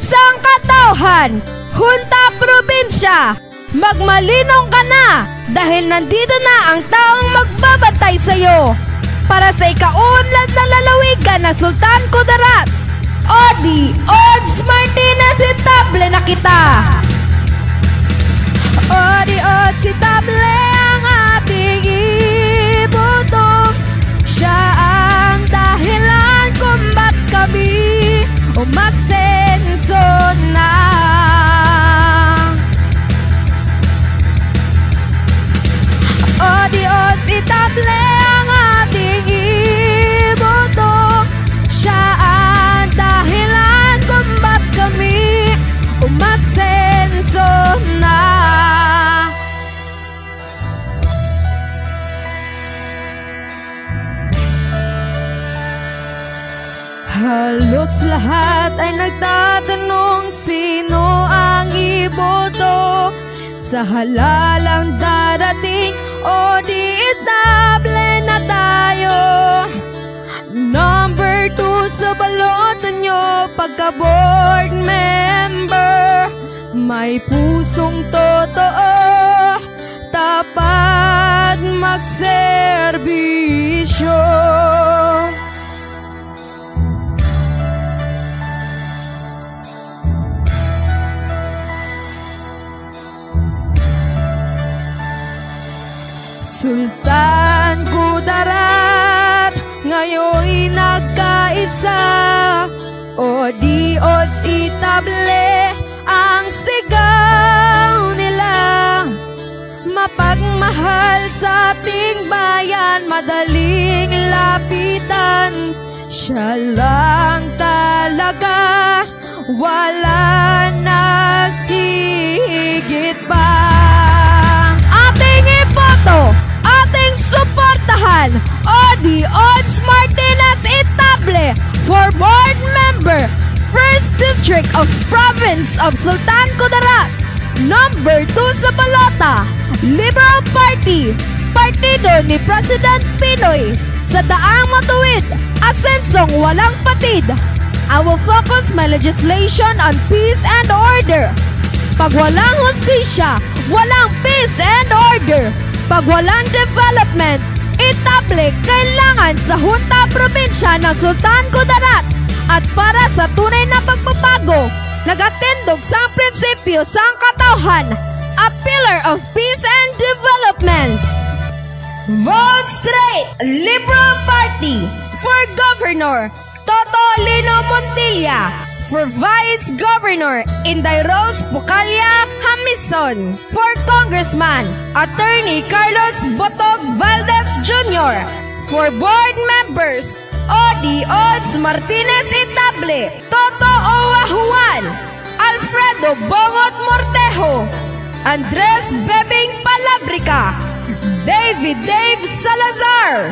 sangkatauhan, Hunta Probinsya, magmalinong ka na dahil nandito na ang taong magbabantay sa'yo para sa ikaunlad na lalawigan ng Sultan Kudarat. Odi Odds Martinez, itable na kita. Odi Odds, itable ang ating iboto. Siya ang dahilan kung ba't kami umasenso na. Odi Odds, itable ang ating iboto. Siya ang dahilan kung ba't kami umasenso na. Halos lahat ay nagtatanong sino ang iboto sa halalang darating o di itable na tayo. Number 2 sa balotan nyo pagka-board member, may pusong totoo, tapat magserbisyo. Sultan Kudarat, ngayon'y nagkaisa. Odi Odds, itable ang sigaw nila. Mapagmahal sa ating bayan, madaling lapitan. Siya lang talaga, wala nagtigit pa. Ating iboto, ating suportahan, Odi Odds Martinez, itable for board member, 1st District of Province of Sultan Kudarat. Number 2 sa balota, Liberal Party, partido ni President Pinoy. Sa daang matuwid, asensong walang patid. I will focus my legislation on peace and order. Pag walang hustisya, walang peace and order. Pag walang development, itable kailangan sa Hunta Probinsya ng Sultan Kudarat. At para sa tunay na pagbabago, nagatindog sa prinsipyo sa katauhan, a pillar of peace and development. Vote straight, Liberal Party. For Governor, Toto Lino Montilla. For Vice Governor, Inday Rose Pucalia Jamison. For Congressman, Attorney Carlos Botog Valdez Jr. For Board Members, Odi Odds Martinez, itable Toto Owa Juan, Alfredo Bongot Mortejo, Andres Bebing Palabrica, David Dave Salazar.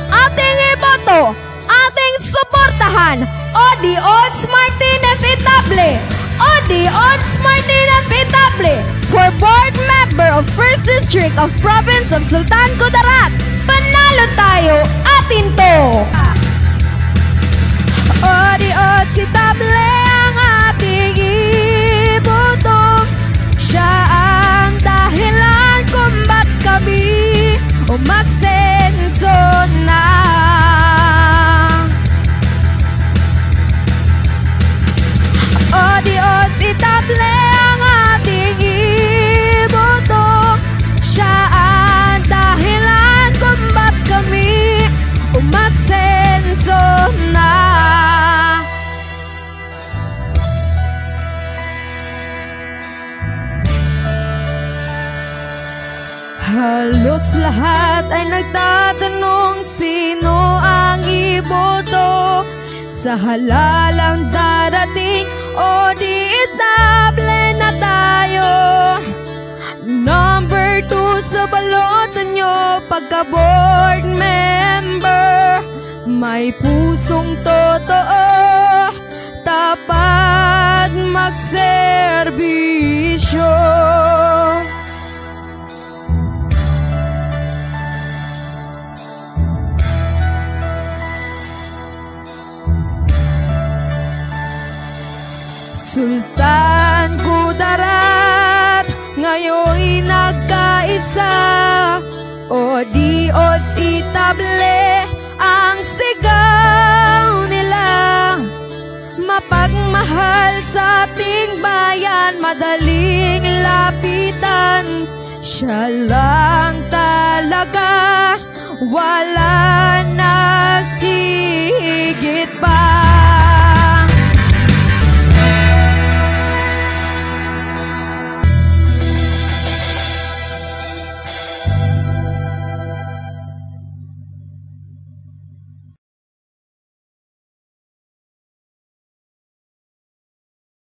Ating iboto, ating suportahan, Odi Odds Martinez, itable Odi Odds Martinez, itable for board member of 1st District of Province of Sultan Kudarat. Panalo tayo, atin to. Odi Odds, itable ang ating iboto. Siya ang dahilan kung ba't kami umasenso na. Odi Odds, itable ang ating iboto. Siya ang dahilan kung ba't kami umasenso na. Halos lahat ay nagtatanong sino ang iboto sa halalang darating o di itable na tayo. Number 2 sa balotan nyo pagka-board member, may pusong totoo, tapat magserbisyo. Sultan Kudarat, ngayon'y nagkaisa. O di odds itable ang sigaw nila. Mapagmahal sa ating bayan, madaling lapitan. Siya lang talaga, wala nang higit pa.